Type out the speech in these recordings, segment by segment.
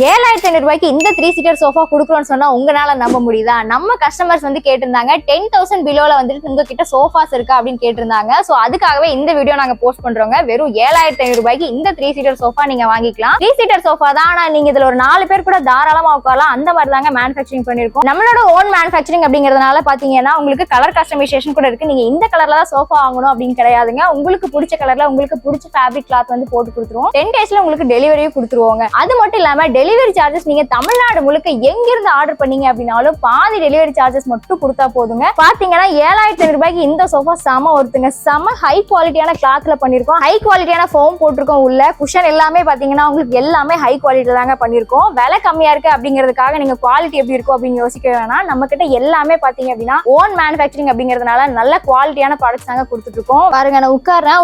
7,500 ரூபாய்க்கு இந்த 3 seater sofa குடுக்குறோம்னு சொன்னா உங்களால நம்ப முடியுதா? நம்ம கஸ்டமர்ஸ் வந்து கேட்டிருந்தாங்க 10,000 பிலோல வந்துட்டு உங்ககிட்ட சோஃபாஸ் இருக்கா அப்படின்னு கேட்டிருந்தாங்க. சோ அதுக்காகவே இந்த வீடியோ நாங்க போஸ்ட் பண்றோங்க. வெறும் 7,500 ரூபாய்க்கு இந்த 3 சீட்டர் சோஃபா நீங்க வாங்கிக்கலாம். 3 சீட்டர் சோஃபா தான், ஆனா நீங்க இதுல ஒரு 4 பேர் கூட தாராளமா உட்காரலாம். அந்த மாதிரி தாங்க மேனுஃபேக்சரிங் பண்ணிருக்கோம். நம்மளோட ஓன் மேனுஃபேக்சரிங் அப்படிங்கறதுனால பாத்தீங்கன்னா உங்களுக்கு கலர் கஸ்டமைசேஷன் கூட இருக்கு. நீங்க இந்த கலர்ல தான் சோஃபா வாங்கணும் அப்படின்னு கிடையாதுங்க. உங்களுக்கு பிடிச்ச கலர்ல உங்களுக்கு பிடிச்ச ஃபேப்ரிக் கிளாத் வந்து போட்டு கொடுத்துருவோம். 10 டேஸ்ல உங்களுக்கு டெலிவரியும் கொடுத்துருவோங்க. அது மட்டும் இல்லாம டெலிவரி சார்ஜஸ் நீங்க தமிழ்நாடு முழுக்க எங்க இருந்து ஆர்டர் பண்ணீங்க அப்படின்னாலும் பாதி டெலிவரி சார்ஜஸ் மட்டும் கொடுத்தா போதுங்க. பாத்தீங்கன்னா 7,500 ரூபாய்க்கு இந்த சோஃபா செம ஒருத்துங்க. செம ஹை குவாலிட்டியான கிளாத்ல பண்ணிருக்கோம். ஹை குவாலிட்டியான ஃபோம் போட்டிருக்கோம். உள்ள குஷன் எல்லாமே பாத்தீங்கன்னா உங்களுக்கு எல்லாமே ஹை குவாலிட்டில தாங்க பண்ணிருக்கோம். விலை கம்மியா இருக்கு அப்படிங்கிறதுக்காக நீங்க குவாலிட்டி எப்படி இருக்கும் அப்படின்னு யோசிக்க வேணாம். நம்ம கிட்ட எல்லாமே பாத்தீங்க அப்படின்னா ஓன் மேனுஃபேக்சரிங் அப்படிங்கிறதுனால நல்ல குவாலிட்டியான ப்ராடக்ட்ஸ் தாங்க கொடுத்துட்டு இருக்கோம். பாருங்க, நான்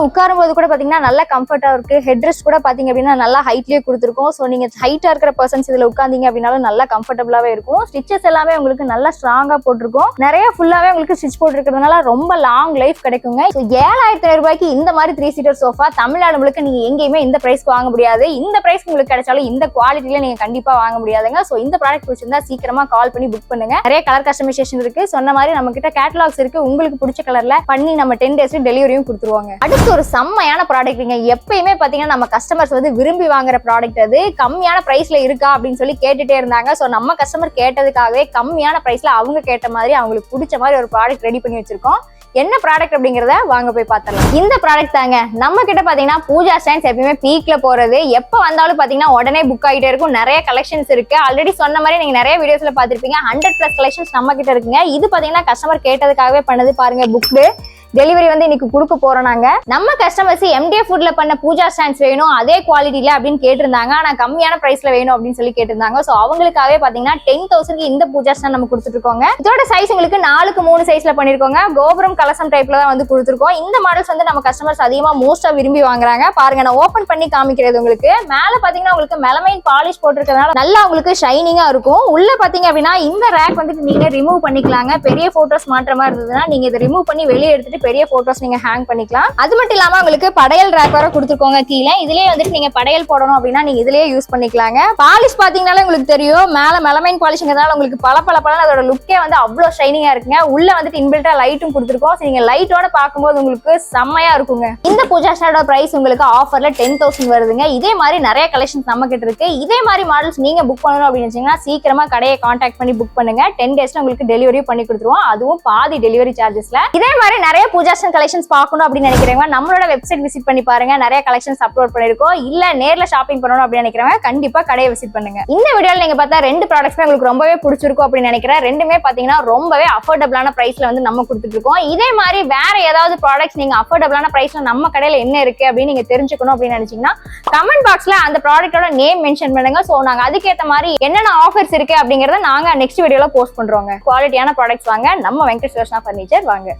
உட்காரும் போது கூட பாத்தீங்கன்னா நல்ல கம்ஃபர்ட்டா இருக்கு. ஹெட் ரெஸ்ட் கூட பாத்தீங்க அப்படின்னா நல்லா ஹைட்லயே கொடுத்துருக்கோம். சோ நீங்க ஹைட்டா இருக்கிற பர்சன்ஸ் இதுல உட்கார்ந்தீங்க அப்படின்னாலும் நல்லா கம்ஃபர்டபுளாவே இருக்கும். ஸ்டிச்சஸ் எல்லாமே உங்களுக்கு நல்லா ஸ்ட்ராங்கா போட்டிருக்கோம். நிறைய ஃபுல்லாவே உங்களுக்கு ஸ்டிச் போட்டிருக்கிறதுனால ரொம்ப லாங் லைஃப் கிடைக்குங்க. 7,500 ரூபாய்க்கு இந்த மாதிரி 3 சீட்டர் சோஃபா தமிழ்நாடு முழுக்க நீங்க எங்கேயுமே இந்த பிரைஸ்க்கு வாங்க முடியாது. இந்த பிரைஸ் உங்களுக்கு கிடைச்சாலும் இந்த குவாலிட்டியில நீங்க கண்டிப்பா வாங்க முடியாதுங்க. சோ இந்த ப்ராடக்ட் பிடிச்சிருந்தா சீக்கிரமா கால் பண்ணி புக் பண்ணுங்க. நிறைய கலர் கஸ்டமைசேஷன் இருக்கு. சொன்ன மாதிரி நம்ம கிட்ட கேட்டலாக்ஸ் இருக்கு. உங்களுக்கு பிடிச்ச கலர்ல பண்ணி நம்ம 10 டேஸ்ல டெலிவரியும் கொடுத்துருவாங்க. அடுத்து ஒரு செம்மையான ப்ராடக்ட். எப்பயுமே பாத்தீங்கன்னா நம்ம கஸ்டமர்ஸ் வந்து விரும்பி வாங்குற ப்ராடக்ட். அது கம்மியான பிரைஸ்ல இருக்கா அப்படின்னு சொல்லி கேட்டுட்டே இருந்தாங்க. சோ நம்ம கஸ்டமர் கேட்டதுக்காகவே கம்மியான பிரைஸ்ல அவங்க கேட்ட மாதிரி அவங்களுக்கு பிடிச்ச மாதிரி ஒரு ப்ராடக்ட் ரெடி பண்ணி வச்சிருக்கோம். என்ன ப்ராடக்ட் அப்படிங்கறத வாங்க போய் பார்த்தலாம். இந்த ப்ராடக்ட் தாங்க. நம்ம கிட்ட பாத்தீங்கன்னா பூஜா ஸ்டாண்ட்ஸ் எப்பயுமே பீக்ல போறது. எப்ப வந்தாலும் பாத்தீங்கன்னா உடனே புக் ஆகிட்டே இருக்கும். நிறைய கலெக்ஷன்ஸ் இருக்கு. ஆல்ரெடி சொன்ன மாதிரி நீங்க நிறைய வீடியோஸ்ல பாத்திருப்பீங்க. 100+ கலெக்ஷன்ஸ் நம்ம கிட்ட இருக்குங்க. இது பாத்தீங்கன்னா கஸ்டமர் கேட்டதுக்காகவே பண்ணது. பாருங்க, புக்டு டெலிவரி வந்து இன்னைக்கு கொடுக்க போறோம். நாங்க நம்ம கஸ்டமர்ஸ் MDF ஃபுட்ல பண்ண பூஜா ஸ்டாண்ட்ஸ் வேணும் அதே குவாலிட்டியில அப்படின்னு கேட்டிருந்தாங்க. ஆனா கம்மியான பிரைஸ்ல வேணும் அப்படின்னு சொல்லி கேட்டிருந்தாங்க. சோ அவங்களுக்காகவே பாத்தீங்கன்னா 10,000 இந்த பூஜா ஸ்டாண்ட் நம்ம கொடுத்துட்டு இருக்கோங்க. இதோட சைஸ் உங்களுக்கு 4க்கு 3 சைஸ்ல பண்ணிருக்கோங்க. கோபுரம் கலசம் டைப்ல தான் வந்து கொடுத்துருக்கோம். இந்த மாடல்ஸ் வந்து நம்ம கஸ்டமர்ஸ் அதிகமா மோஸ்டா விரும்பி வாங்குறாங்க. பாருங்க, நான் ஓபன் பண்ணி காமிக்கிறது உங்களுக்கு. மேல பாத்தீங்கன்னா உங்களுக்கு மெலமைன் பாலிஷ் போட்டிருக்கிறதுனால நல்லா உங்களுக்கு ஷைனிங்கா இருக்கும். உள்ள பாத்தீங்க அப்படின்னா இந்த ரேக் வந்துட்டு நீங்க ரிமூவ் பண்ணிக்கலாங்க. பெரிய போட்டோஸ் மாற்ற மாதிரி இருந்ததுன்னா நீங்க இதை ரிமூவ் பண்ணி வெளியே எடுத்துட்டு பெரிய போட்டோஸ் நீங்க ஹேங் பண்ணிக்கலாம். அது மட்டும் இல்லாம உங்களுக்கு படையல் ரேக் வர கொடுத்துருக்கோங்க. கீழே இதுலயே வந்துட்டு நீங்க படையல் போடணும் அப்படின்னா நீங்க இதுலயே யூஸ் பண்ணிக்கலாங்க. பாலிஷ் பாத்தீங்கன்னாலே உங்களுக்கு தெரியும். மேல மெலமைன் பாலிஷ்ங்கிறதுனால உங்களுக்கு பல அதோட லுக்கே வந்து அவ்வளவு ஷைனிங்கா இருக்குங்க. உள்ள வந்துட்டு இன்பில்ட்டா லைட்டும் கொடுத்துருக்கோம். நீங்க லைட்டோட பார்க்கும்போது உங்களுக்கு செம்மையா இருக்குங்க. இந்த பூஜா ஸ்டாண்டோட பிரைஸ் உங்களுக்கு ஆஃபர்ல 10,000 வருதுங்க. இதே மாதிரி நிறைய கலெக்ஷன்ஸ் நம்ம கிட்ட இருக்கு. இதே மாதிரி மாடல்ஸ் நீங்க புக் பண்ணணும் அப்படின்னு வச்சீங்கன்னா சீக்கிரமா கடையை கான்டாக்ட் பண்ணி புக் பண்ணுங்க. 10 டேஸ்ல உங்களுக்கு டெலிவரி பண்ணி கொடுத்துருவோம். அதுவும் பாதி டெலிவரி சார்ஜஸ்ல. இதே மாதிரி நிறைய பூஜா கலெக்ஷன்ஸ் பார்க்கணும் அப்படின்னு நினைக்கிறவங்க நம்மளோட வெப்சைட் விசிட் பண்ணி பாருங்க. நிறைய கலெக்ஷன்ஸ் அப்லோட் பண்ணிருக்கோம். இல்ல நேர்ல ஷாப்பிங் பண்ணணும் அப்படின்னு நினைக்கிறவங்க கண்டிப்பா கடையை விசிட் பண்ணுங்க. இந்த வீடியோல நீங்க பார்த்தா 2 ப்ராடக்ட்ஸ் உங்களுக்கு ரொம்பவே பிடிச்சிருக்கும் அப்படின்னு நினைக்கிறேன். ரெண்டுமே பாத்தீங்கன்னா ரொம்பவே அஃபோர்டபிளான பிரைஸ்ல வந்து நம்ம கொடுத்துட்டு இருக்கோம். இதே மாதிரி வேற ஏதாவது ப்ராடக்ட்ஸ் நீங்க அஃபோர்டபிளான பிரைஸ்ல நம்ம கடையில என்ன இருக்கு அப்படின்னு நீங்க தெரிஞ்சுக்கணும் அப்படின்னு நினைச்சீங்கன்னா கமெண்ட் பாக்ஸ்ல அந்த ப்ராடக்ட்டோட நேம் மென்ஷன் பண்ணுங்க. சோ நாங்க அதுக்கேற்ற மாதிரி என்னென்ன ஆஃபர்ஸ் இருக்கு அப்படிங்கறத நாங்க நெக்ஸ்ட் வீடியோல போஸ்ட் பண்றோங்க. குவாலிட்டியான ப்ராடக்ட்ஸ் வாங்க. நம்ம வெங்கட் சுதர்ஷனா ஃபர்னிச்சர் வாங்க.